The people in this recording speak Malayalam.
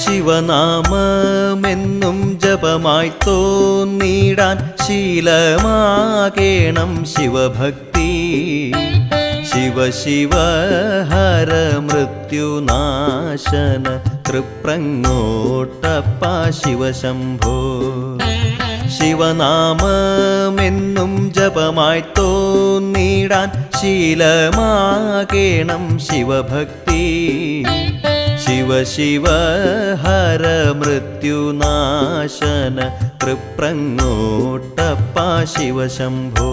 ശിവനാമമെന്നും ജപമായി തോന്നിടാൻ ശീലമാകേണം ശിവഭക്തി. ശിവ ശിവ ഹര മൃത്യുനാശന തൃപ്രങ്ങോട്ടപ്പ ശിവശംഭോ. ശിവനാമമെന്നും ജപമായി തോന്നിടാൻ ശീലമാകേണം ശിവഭക്തി. ശിവ ശിവ ഹര മൃത്യുനാശന തൃപ്രങ്ങോട്ടപ്പ ശിവശംഭോ.